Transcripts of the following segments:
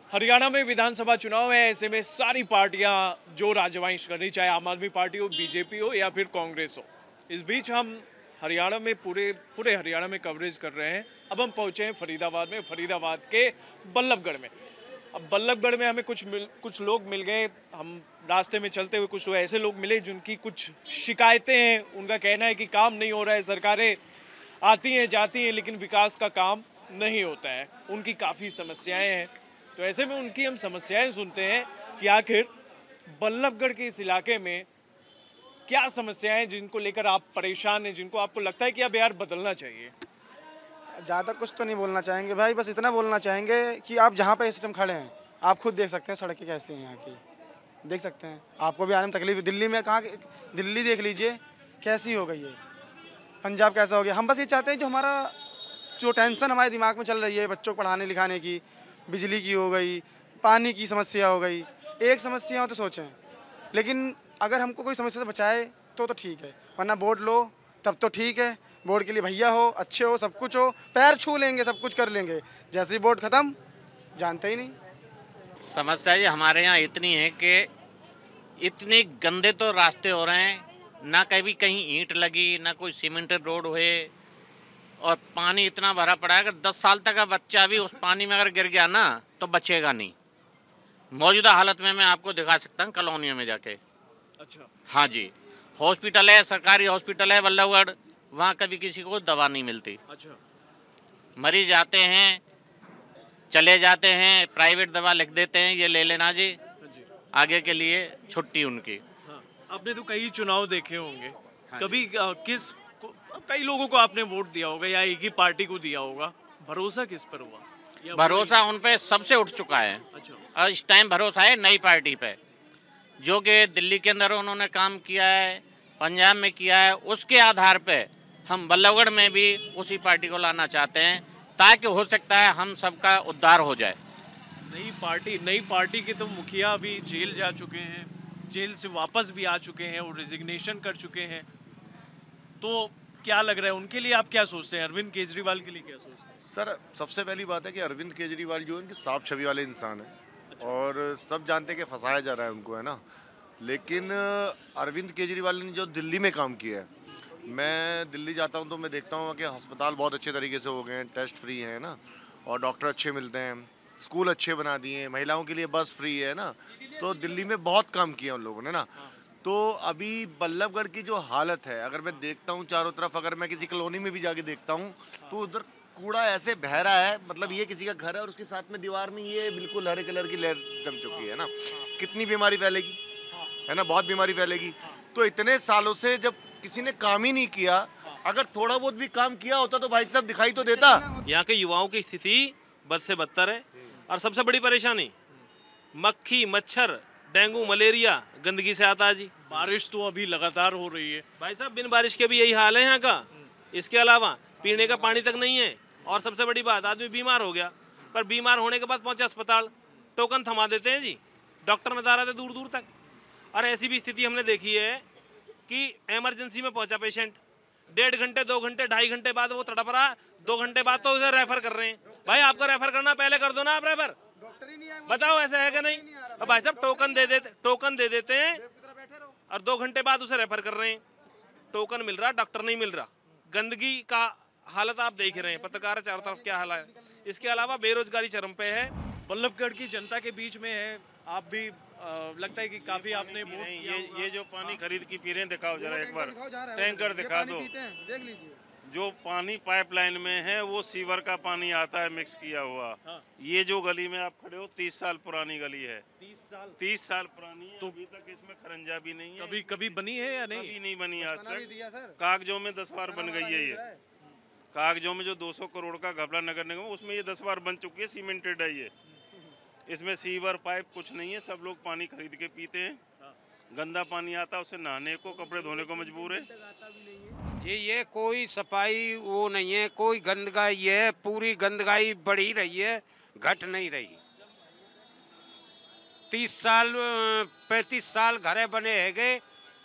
हरियाणा में विधानसभा चुनाव है। ऐसे में सारी पार्टियां जोर आजमाइश कर रही, चाहे आम आदमी पार्टी हो, बीजेपी हो या फिर कांग्रेस हो। इस बीच हम हरियाणा में पूरे हरियाणा में कवरेज कर रहे हैं। अब हम पहुंचे हैं फरीदाबाद में, फरीदाबाद के बल्लभगढ़ में। अब बल्लभगढ़ में हमें कुछ लोग मिल गए। हम रास्ते में चलते हुए कुछ ऐसे लोग मिले जिनकी कुछ शिकायतें हैं। उनका कहना है कि काम नहीं हो रहा है, सरकारें आती हैं जाती हैं लेकिन विकास का काम नहीं होता है। उनकी काफ़ी समस्याएं हैं, तो ऐसे में उनकी हम समस्याएं सुनते हैं कि आखिर बल्लभगढ़ के इस इलाके में क्या समस्याएं हैं जिनको लेकर आप परेशान हैं, जिनको आपको लगता है कि अब यार बदलना चाहिए। ज़्यादा कुछ तो नहीं बोलना चाहेंगे भाई, बस इतना बोलना चाहेंगे कि आप जहाँ पे इस टाइम खड़े हैं आप खुद देख सकते हैं सड़कें कैसी हैं यहाँ की, देख सकते हैं। आपको भी आने में तकलीफ, दिल्ली में कहाँ, दिल्ली देख लीजिए कैसी हो गई है, पंजाब कैसा हो गया। हम बस ये चाहते हैं जो हमारा जो टेंशन हमारे दिमाग में चल रही है, बच्चों को पढ़ाने लिखाने की, बिजली की हो गई, पानी की समस्या हो गई, एक समस्या हो तो सोचें। लेकिन अगर हमको कोई समस्या से बचाए तो ठीक है, वरना वोट लो तब तो ठीक है। वोट के लिए भैया हो, अच्छे हो, सब कुछ हो, पैर छू लेंगे, सब कुछ कर लेंगे। जैसे ही वोट ख़त्म, जानते ही नहीं। समस्या ये हमारे यहाँ इतनी है कि इतने गंदे तो रास्ते हो रहे हैं, ना कभी कहीं ईंट लगी, ना कोई सीमेंटेड रोड हुए, और पानी इतना भरा पड़ा है। अगर 10 साल तक का बच्चा भी उस पानी में अगर गिर गया ना तो बचेगा नहीं। मौजूदा हालत में मैं आपको दिखा सकता हूँ कॉलोनियों में जाके। अच्छा। हाँ जी, हॉस्पिटल है, सरकारी हॉस्पिटल है बल्लभगढ़, वहाँ कभी किसी को दवा नहीं मिलती। अच्छा। मरीज आते हैं, चले जाते हैं, प्राइवेट दवा लिख देते हैं, ये ले लेना जी, आगे के लिए छुट्टी उनकी। हाँ। आपने तो कई चुनाव देखे होंगे। हाँ, कभी कई लोगों को आपने वोट दिया होगा या एक ही पार्टी को दिया होगा, भरोसा किस पर हुआ? भरोसा उन पे सबसे उठ चुका है। अच्छा। और इस टाइम भरोसा है नई पार्टी पे, जो कि दिल्ली के अंदर उन्होंने काम किया है, पंजाब में किया है। उसके आधार पे हम बल्लभगढ़ में भी उसी पार्टी को लाना चाहते हैं, ताकि हो सकता है हम सबका उद्धार हो जाए। नई पार्टी के तो मुखिया अभी जेल जा चुके हैं, जेल से वापस भी आ चुके हैं और रिजिग्नेशन कर चुके हैं। तो क्या लग रहा है उनके लिए, आप क्या सोचते हैं? अरविंद केजरीवाल के लिए क्या सोचते हैं? सर, सबसे पहली बात है कि अरविंद केजरीवाल जो है उनकी साफ छवि वाले इंसान है। अच्छा। और सब जानते हैं कि फंसाया जा रहा है उनको, है ना। लेकिन अरविंद केजरीवाल ने जो दिल्ली में काम किया है, मैं दिल्ली जाता हूं तो मैं देखता हूं कि अस्पताल बहुत अच्छे तरीके से हो गए हैं, टेस्ट फ्री है ना, और डॉक्टर अच्छे मिलते हैं, स्कूल अच्छे बना दिए हैं, महिलाओं के लिए बस फ्री है ना। तो दिल्ली में बहुत काम किया उन लोगों ने ना। तो अभी बल्लभगढ़ की जो हालत है, अगर मैं देखता हूँ चारों तरफ, अगर मैं किसी कॉलोनी में भी जाके देखता हूँ तो उधर कूड़ा ऐसे बह रहा है, मतलब ये किसी का घर है और उसके साथ में दीवार में ये बिल्कुल हरे कलर की लेयर जम चुकी है ना। कितनी बीमारी फैलेगी, है ना, बहुत बीमारी फैलेगी। तो इतने सालों से जब किसी ने काम ही नहीं किया, अगर थोड़ा बहुत भी काम किया होता तो भाई साहब दिखाई तो देता। यहाँ के युवाओं की स्थिति बद से बदतर है, और सबसे बड़ी परेशानी मक्खी, मच्छर, डेंगू, मलेरिया गंदगी से आता है जी। बारिश तो अभी लगातार हो रही है भाई साहब, बिन बारिश के भी यही हाल है यहाँ का। इसके अलावा पीने का पानी तक नहीं है, और सबसे बड़ी बात, आदमी बीमार हो गया, पर बीमार होने के बाद पहुंचा अस्पताल, टोकन थमा देते हैं जी, डॉक्टर नदार आते दूर दूर तक। और ऐसी भी स्थिति हमने देखी है कि इमरजेंसी में पहुंचा पेशेंट, 1.5 घंटे, 2 घंटे, 2.5 घंटे बाद वो तड़प रहा, 2 घंटे बाद तो उसे रेफर कर रहे हैं। भाई आपको रेफर करना, पहले कर दो ना आप रेफर, बताओ ऐसा है कि नहीं? अब भाई साहब टोकन दे देते हैं और 2 घंटे बाद उसे रेफर कर रहे हैं। टोकन मिल रहा, डॉक्टर नहीं मिल रहा। गंदगी का हालत आप देख रहे हैं, पत्रकार चारों तरफ क्या हाल है। इसके अलावा बेरोजगारी चरम पे है। बल्लभगढ़ की जनता के बीच में है, आप भी लगता है कि काफी आपने वोट किया होगा। ये जो पानी खरीद की पी रहे हैं, दिखाओ जरा एक बार, टैंकर दिखा दो। देख लीजिए, जो पानी पाइपलाइन में है वो सीवर का पानी आता है मिक्स किया हुआ। हाँ। ये जो गली में आप खड़े हो 30 साल पुरानी गली है, 30 साल पुरानी है। तो अभी तक इसमें खरंजा भी नहीं है। कभी बनी है या नहीं? कभी नहीं बनी आज तक। कागजों में 10 बार बन गई है ये। कागजों में जो 200 करोड़ का घबरा नगर निगम, उसमें ये 10 बार बन चुकी है, सीमेंटेड है ये। इसमें सीवर पाइप कुछ नहीं है, सब लोग पानी खरीद के पीते हैं। गंदा पानी आता है, उससे नहाने को, कपड़े धोने को मजबूर है। ये कोई सफाई वो नहीं है, कोई गंदगाई है, पूरी गंदगाई बढ़ी रही है, घट नहीं रही। 30 साल 35 साल घरे बने हैगे,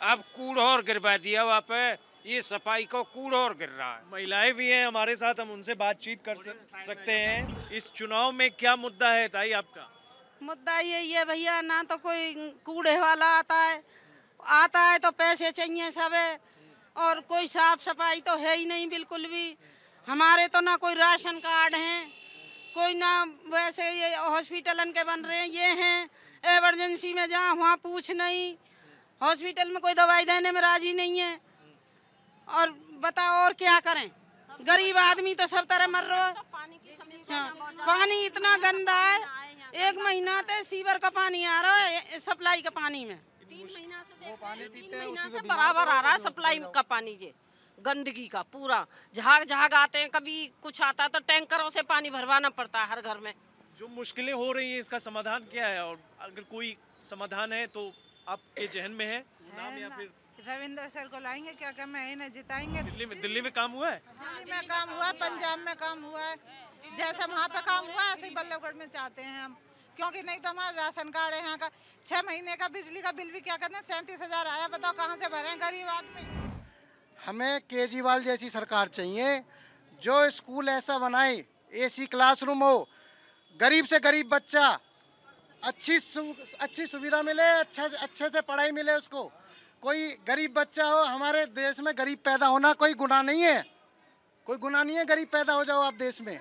अब कूड़ोर गिरवा दिया वहाँ पे, ये सफाई को कूड़ोर गिर रहा है। महिलाएं भी हैं हमारे साथ, हम उनसे बातचीत कर सकते हैं। इस चुनाव में क्या मुद्दा है ताई आपका? मुद्दा यही है भैया, ना तो कोई कूड़े वाला आता है तो पैसे चाहिए सब है, और कोई साफ सफाई तो है ही नहीं बिल्कुल भी। हमारे तो ना कोई राशन कार्ड हैं, कोई ना वैसे ये हॉस्पिटलन के बन रहे हैं, ये हैं इमरजेंसी में जहाँ वहाँ पूछ नहीं, हॉस्पिटल में कोई दवाई देने में राजी नहीं है। और बताओ और क्या करें, गरीब आदमी तो सब तरह मर रहा है। पानी इतना गंदा है, 1 महीना से सीवर का पानी आ रहा है सप्लाई का पानी में। 3 महीना से बराबर आ रहा है सप्लाई का पानी, ये गंदगी का पूरा झाग आते हैं, कभी कुछ आता है तो टैंकरों से पानी भरवाना पड़ता है हर घर में। जो मुश्किलें हो रही हैं इसका समाधान क्या है, और अगर कोई समाधान है तो आपके जहन में है नाम, या फिर रविंद्र सर को लाएंगे, क्या कम है, इन्हें जिताएंगे। दिल्ली में काम हुआ है, दिल्ली में काम हुआ है, पंजाब में काम हुआ है, जैसा वहाँ पे काम हुआ है ऐसे ही बल्लभगढ़ में चाहते हैं हम, क्योंकि नहीं तो हमारा राशन कार्ड है यहाँ का, 6 महीने का बिजली का बिल भी क्या कहते हैं 37,000 आया, बताओ कहाँ से भरें गरीब आदमी। हमें केजरीवाल जैसी सरकार चाहिए जो स्कूल ऐसा बनाए, एसी क्लासरूम हो, गरीब से गरीब बच्चा अच्छी सुविधा मिले, अच्छे से पढ़ाई मिले उसको। कोई गरीब बच्चा हो, हमारे देश में गरीब पैदा होना कोई गुनाह नहीं है, कोई गुनाह नहीं है, गरीब पैदा हो जाओ आप देश में।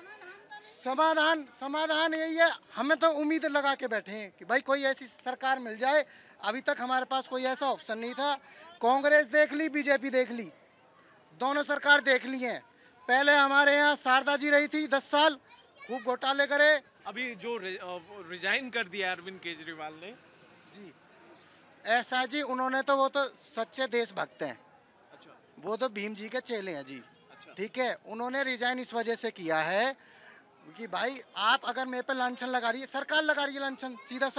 समाधान यही है, हमें तो उम्मीद लगा के बैठे हैं कि भाई कोई ऐसी सरकार मिल जाए। अभी तक हमारे पास कोई ऐसा ऑप्शन नहीं था। कांग्रेस देख ली, बीजेपी देख ली, दोनों सरकार देख ली हैं। पहले हमारे यहाँ शारदा जी रही थी 10 साल, खूब घोटाले करे। अभी जो रिजाइन कर दिया अरविंद केजरीवाल ने जी, ऐसा जी उन्होंने तो, वो तो सच्चे देशभक्त हैं। अच्छा, वो तो भीम जी के चेले हैं जी। अच्छा, ठीक है, उन्होंने रिजाइन इस वजह से किया है कि भाई आप अगर मेरे पे लांछन लगा रही है, सरकार लगा रही है लांछन, सीधा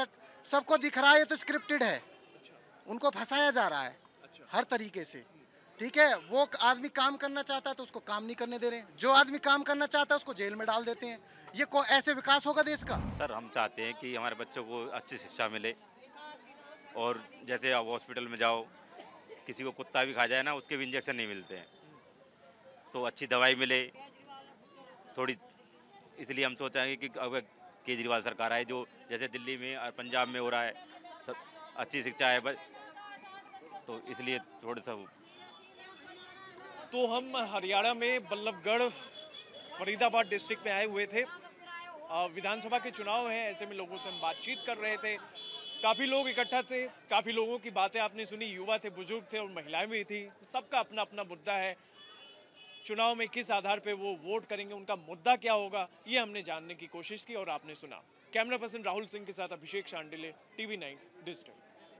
सबको दिख रहा है, ये तो स्क्रिप्टेड है। उनको फंसाया जा रहा है हर तरीके से। ठीक है, वो आदमी काम करना चाहता है तो उसको काम नहीं करने दे रहे हैं, जो आदमी काम करना चाहता है उसको जेल में डाल देते हैं। ये ऐसे विकास होगा देश का? सर हम चाहते हैं कि हमारे बच्चों को अच्छी शिक्षा मिले, और जैसे आप हॉस्पिटल में जाओ, किसी को कुत्ता भी खा जाए ना, उसके भी इंजेक्शन नहीं मिलते हैं, तो अच्छी दवाई मिले थोड़ी। इसलिए हम सोचते हैं कि अगर केजरीवाल सरकार आए, जो जैसे दिल्ली में और पंजाब में हो रहा है, सब अच्छी शिक्षा है, तो इसलिए थोड़ा सा। तो हम हरियाणा में बल्लभगढ़ फरीदाबाद डिस्ट्रिक्ट में आए हुए थे। विधानसभा के चुनाव हैं, ऐसे में लोगों से हम बातचीत कर रहे थे। काफ़ी लोग इकट्ठा थे, काफ़ी लोगों की बातें आपने सुनी, युवा थे, बुजुर्ग थे और महिलाएं भी थी। सबका अपना अपना मुद्दा है। चुनाव में किस आधार पे वो वोट करेंगे, उनका मुद्दा क्या होगा, ये हमने जानने की कोशिश की और आपने सुना। कैमरा पर्सन राहुल सिंह के साथ अभिषेक शांडिले, TV9 डिजिटल।